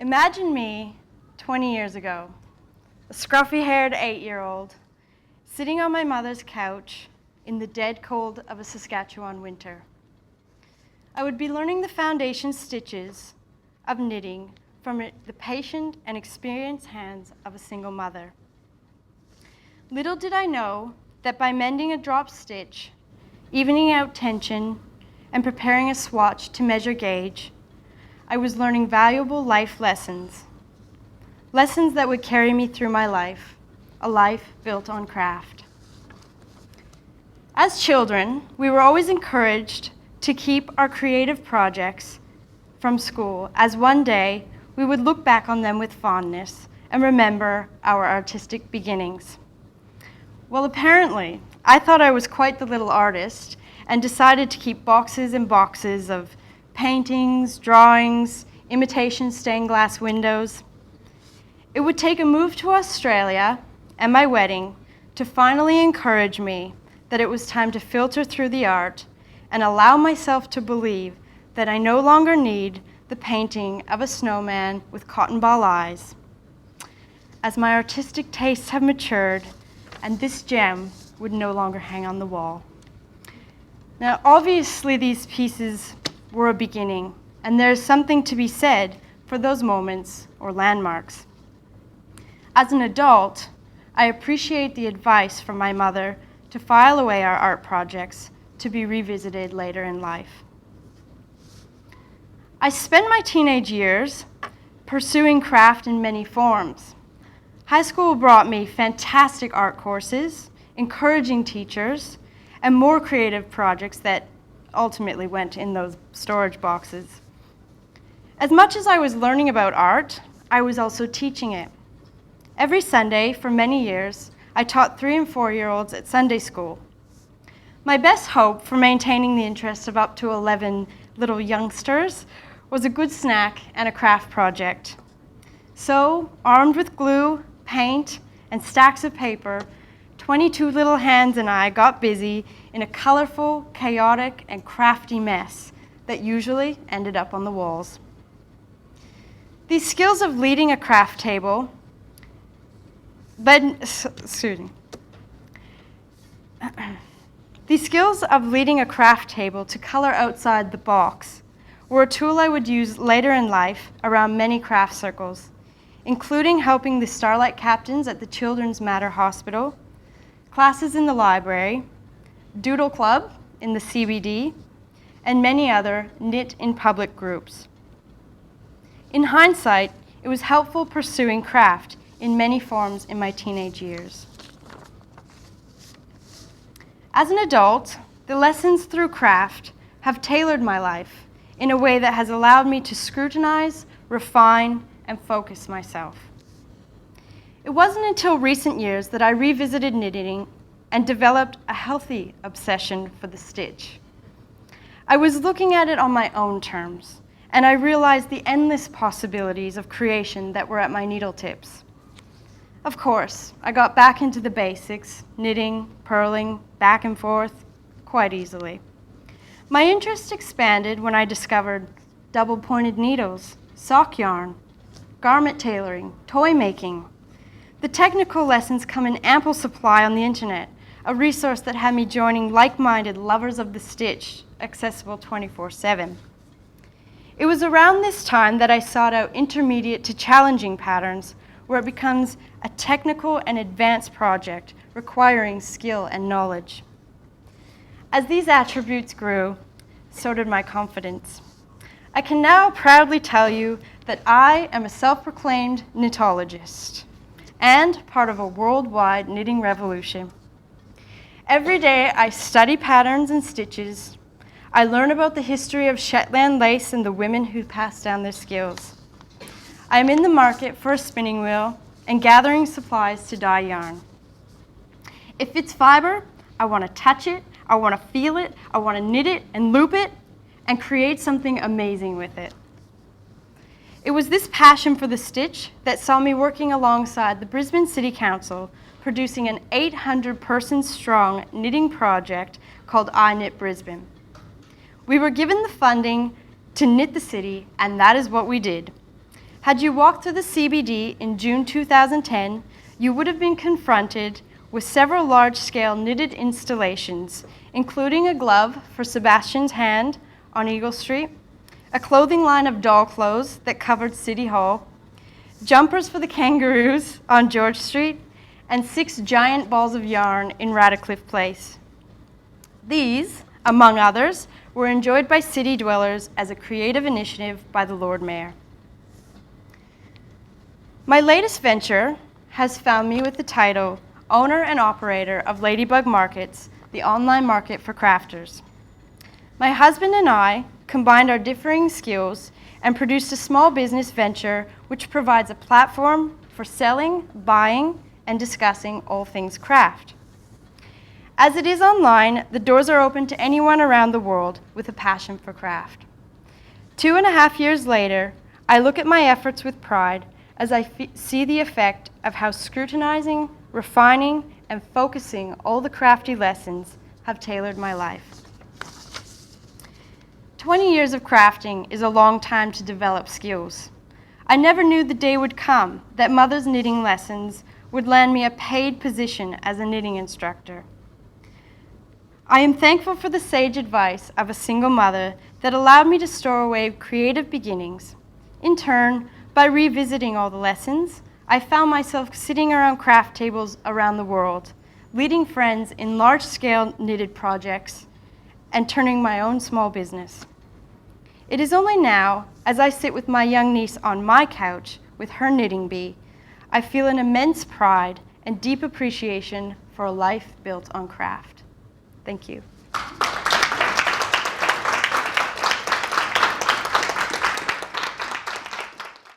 Imagine me 20 years ago, a scruffy-haired 8-year-old, sitting on my mother's couch in the dead cold of a Saskatchewan winter. I would be learning the foundation stitches of knitting from the patient and experienced hands of a single mother. Little did I know that by mending a drop stitch, evening out tension, and preparing a swatch to measure gauge, I was learning valuable life lessons. Lessons that would carry me through my life, a life built on craft. As children, we were always encouraged to keep our creative projects from school, as one day we would look back on them with fondness and remember our artistic beginnings. Well, apparently, I thought I was quite the little artist and decided to keep boxes and boxes of paintings, drawings, imitation stained glass windows. It would take a move to Australia and my wedding to finally encourage me that it was time to filter through the art and allow myself to believe that I no longer need the painting of a snowman with cotton ball eyes. As my artistic tastes have matured, and this gem would no longer hang on the wall. Now, obviously these pieces were a beginning, and there's something to be said for those moments or landmarks. As an adult, I appreciate the advice from my mother to file away our art projects to be revisited later in life. I spent my teenage years pursuing craft in many forms. High school brought me fantastic art courses, encouraging teachers, and more creative projects that ultimately went in those storage boxes. As much as I was learning about art, I was also teaching it. Every Sunday for many years, I taught 3- and 4-year-olds at Sunday school. My best hope for maintaining the interest of up to 11 little youngsters was a good snack and a craft project. So, armed with glue, paint, and stacks of paper, 22 little hands and I got busy in a colorful, chaotic, and crafty mess that usually ended up on the walls. These skills of leading a craft table These skills of leading a craft table to color outside the box were a tool I would use later in life around many craft circles, including helping the Starlight Captains at the Children's Mater Hospital, classes in the library, Doodle Club in the CBD, and many other knit in public groups. In hindsight, it was helpful pursuing craft in many forms in my teenage years. As an adult, the lessons through craft have tailored my life in a way that has allowed me to scrutinize, refine, and focus myself. It wasn't until recent years that I revisited knitting and developed a healthy obsession for the stitch. I was looking at it on my own terms, and I realized the endless possibilities of creation that were at my needle tips. Of course, I got back into the basics, knitting, purling, back and forth, quite easily. My interest expanded when I discovered double-pointed needles, sock yarn, garment tailoring, toy making. The technical lessons come in ample supply on the internet, a resource that had me joining like-minded lovers of the stitch, accessible 24/7. It was around this time that I sought out intermediate to challenging patterns where it becomes a technical and advanced project requiring skill and knowledge. As these attributes grew, so did my confidence. I can now proudly tell you that I am a self-proclaimed knitologist and part of a worldwide knitting revolution. Every day I study patterns and stitches. I learn about the history of Shetland lace and the women who passed down their skills. I am in the market for a spinning wheel and gathering supplies to dye yarn. If it's fiber, I want to touch it, I want to feel it, I want to knit it and loop it and create something amazing with it. It was this passion for the stitch that saw me working alongside the Brisbane City Council, producing an 800-person strong knitting project called I Knit Brisbane. We were given the funding to knit the city, and that is what we did. Had you walked through the CBD in June 2010, you would have been confronted with several large-scale knitted installations, including a glove for Sebastian's hand on Eagle Street, a clothing line of doll clothes that covered City Hall, jumpers for the kangaroos on George Street, and 6 giant balls of yarn in Radcliffe Place. These, among others, were enjoyed by city dwellers as a creative initiative by the Lord Mayor. My latest venture has found me with the title Owner and Operator of Ladybug Markets, the online market for crafters. My husband and I combined our differing skills and produced a small business venture which provides a platform for selling, buying, and discussing all things craft. As it is online, the doors are open to anyone around the world with a passion for craft. 2.5 years later, I look at my efforts with pride as I see the effect of how scrutinizing, refining, and focusing all the crafty lessons have tailored my life. 20 years of crafting is a long time to develop skills. I never knew the day would come that Mother's Knitting Lessons would land me a paid position as a knitting instructor. I am thankful for the sage advice of a single mother that allowed me to store away creative beginnings. In turn, by revisiting all the lessons, I found myself sitting around craft tables around the world, leading friends in large-scale knitted projects, and turning my own small business. It is only now, as I sit with my young niece on my couch with her knitting bee, I feel an immense pride and deep appreciation for a life built on craft. Thank you.